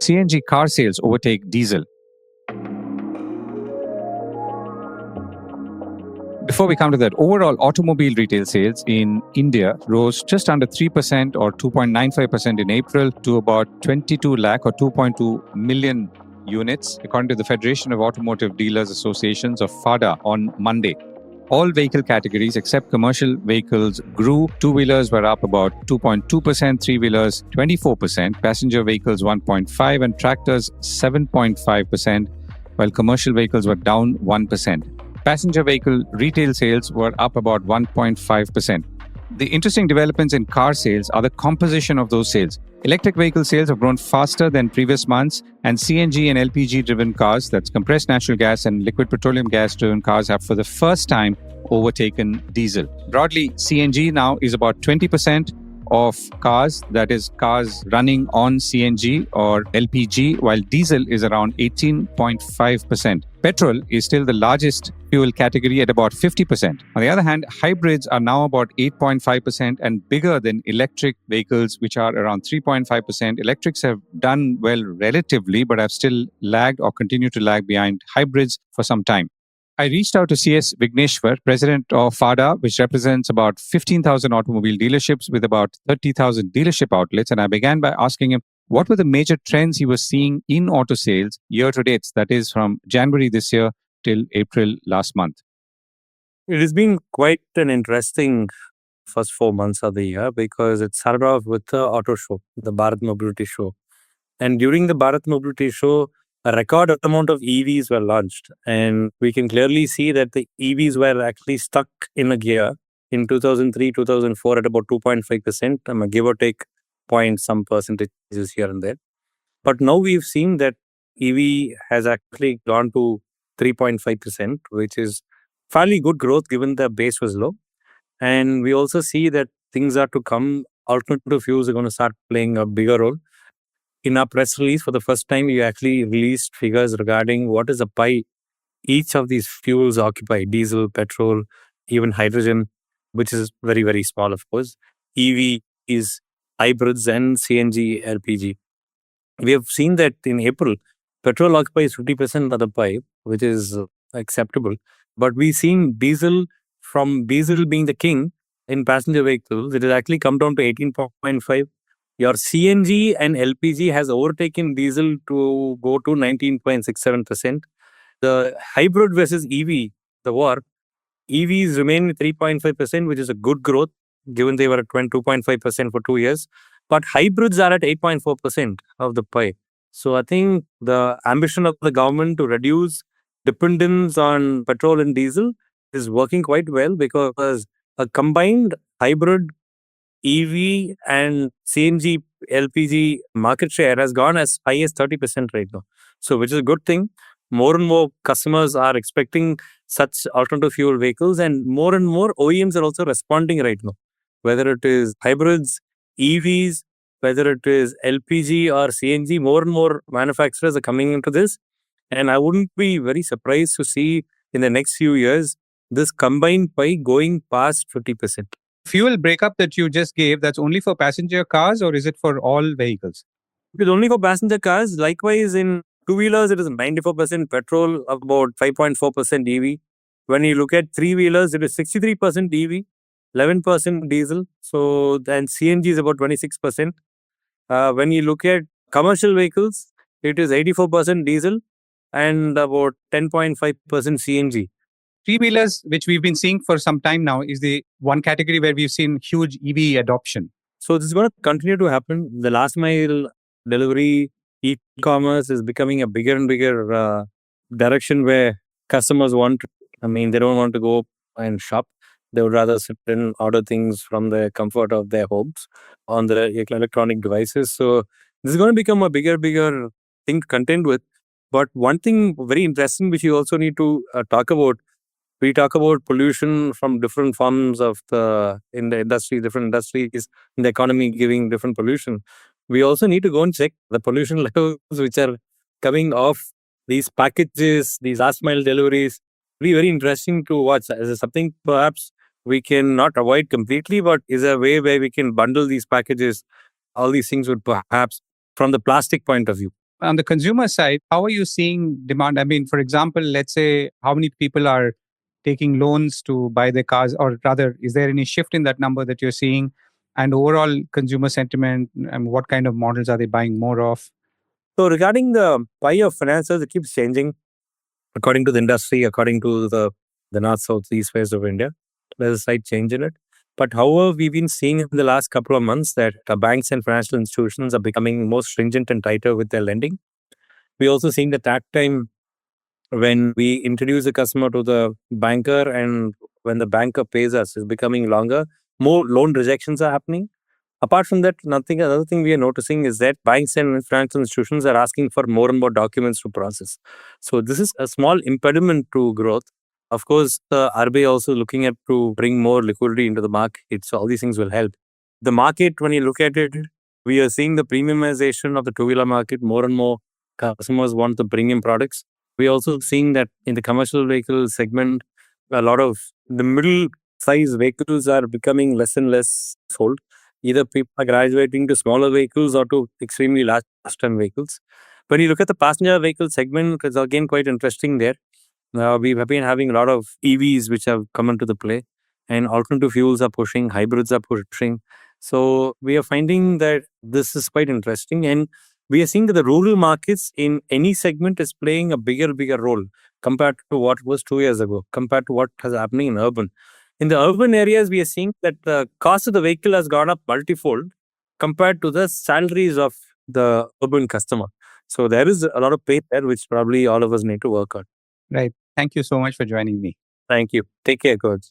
CNG car sales overtake diesel. Before we come to that, overall automobile retail sales in India rose just under 3% or 2.95% in April to about 22 lakh or 2.2 million units, according to the Federation of Automotive Dealers Associations of FADA on Monday. All vehicle categories except commercial vehicles grew. Two-wheelers were up about 2.2%, three-wheelers 24%, passenger vehicles 1.5%, and tractors 7.5%, while commercial vehicles were down 1%. Passenger vehicle retail sales were up about 1.5%. The interesting developments in car sales are the composition of those sales. Electric vehicle sales have grown faster than previous months, and CNG and LPG driven cars, that's compressed natural gas and liquid petroleum gas driven cars, have for the first time overtaken diesel. Broadly, CNG now is about 20% of cars, that is cars running on CNG or LPG, while diesel is around 18.5%. Petrol is still the largest fuel category at about 50%. On the other hand, hybrids are now about 8.5% and bigger than electric vehicles, which are around 3.5%. Electrics have done well relatively, but have still lagged or continue to lag behind hybrids for some time. I reached out to CS Vigneshwar, president of FADA, which represents about 15,000 automobile dealerships with about 30,000 dealership outlets. And I began by asking him what were the major trends he was seeing in auto sales year to date, that is from January this year till April last month. It has been quite an interesting first 4 months of the year because it started off with the auto show, the Bharat Mobility Show. And during the Bharat Mobility Show, a record amount of EVs were launched. And we can clearly see that the EVs were actually stuck in a gear in 2003, 2004 at about 2.5%, give or take point some percentages here and there. But now we've seen that EV has actually gone to 3.5%, which is fairly good growth given the base was low. And we also see that things are to come. Alternative fuels are going to start playing a bigger role. In our press release, for the first time, we actually released figures regarding what is the pie each of these fuels occupy: diesel, petrol, even hydrogen, which is very, very small, of course. EV is hybrids and CNG, LPG. We have seen that in April, petrol occupies 50% of the pie, which is acceptable. But we've seen diesel, from diesel being the king in passenger vehicles, it has actually come down to 18.5. Your CNG and LPG has overtaken diesel to go to 19.67%. The hybrid versus EV, the war, EVs remain 3.5%, which is a good growth given they were at 2.5% for 2 years. But hybrids are at 8.4% of the pie. So I think the ambition of the government to reduce dependence on petrol and diesel is working quite well, because a combined hybrid EV and CNG LPG market share has gone as high as 30% right now. So which is a good thing. More and more customers are expecting such alternative fuel vehicles, and more OEMs are also responding right now. Whether it is hybrids, EVs, whether it is LPG or CNG, more and more manufacturers are coming into this. And I wouldn't be very surprised to see in the next few years this combined pie going past 50%. Fuel breakup that you just gave, that's only for passenger cars or is it for all vehicles? It is only for passenger cars. Likewise, in two-wheelers, it is 94% petrol, about 5.4% EV. When you look at three-wheelers, it is 63% EV, 11% diesel. So then CNG is about 26%. When you look at commercial vehicles, it is 84% diesel and about 10.5% CNG. Three-wheelers, which we've been seeing for some time now, is the one category where we've seen huge EV adoption. So this is going to continue to happen. The last mile delivery, e-commerce is becoming a bigger and bigger direction where customers they don't want to go and shop. They would rather sit and order things from the comfort of their homes on their electronic devices. So this is going to become a bigger thing to contend with. But one thing very interesting, which you also need to talk about, we talk about pollution from different forms of in the industry, different industries in the economy giving different pollution. We also need to go and check the pollution levels which are coming off these packages, these last mile deliveries. Very, very interesting to watch. As something perhaps we can not avoid completely, but is a way where we can bundle these packages. All these things would perhaps, from the plastic point of view, On the consumer side, how are you seeing demand? I mean, for example, let's say how many people are taking loans to buy their cars, or rather, is there any shift in that number that you're seeing? And overall consumer sentiment, and what kind of models are they buying more of? So regarding the buy of finances, it keeps changing according to the industry, according to the north, south, east, west of India. There's a slight change in it. But however, we've been seeing in the last couple of months that banks and financial institutions are becoming more stringent and tighter with their lending. We're also seeing that time when we introduce a customer to the banker and when the banker pays us is becoming longer, more loan rejections are happening. Apart from that, another thing we are noticing is that banks and financial institutions are asking for more and more documents to process. So this is a small impediment to growth. Of course, the RBI also looking at to bring more liquidity into the market. So all these things will help. The market, when you look at it, we are seeing the premiumization of the two-wheeler market. More and more customers want the premium products. We're also seeing that in the commercial vehicle segment, a lot of the middle size vehicles are becoming less and less sold. Either people are graduating to smaller vehicles or to extremely large ton vehicles. When you look at the passenger vehicle segment, it's again quite interesting there. We have been having a lot of EVs which have come into the play, and alternative fuels are pushing, hybrids are pushing. So we are finding that this is quite interesting, and we are seeing that the rural markets in any segment is playing a bigger role compared to what was 2 years ago, compared to what is happening in urban. In the urban areas, we are seeing that the cost of the vehicle has gone up multifold compared to the salaries of the urban customer. So there is a lot of pain there, which probably all of us need to work on. Right. Thank you so much for joining me. Thank you. Take care, coach.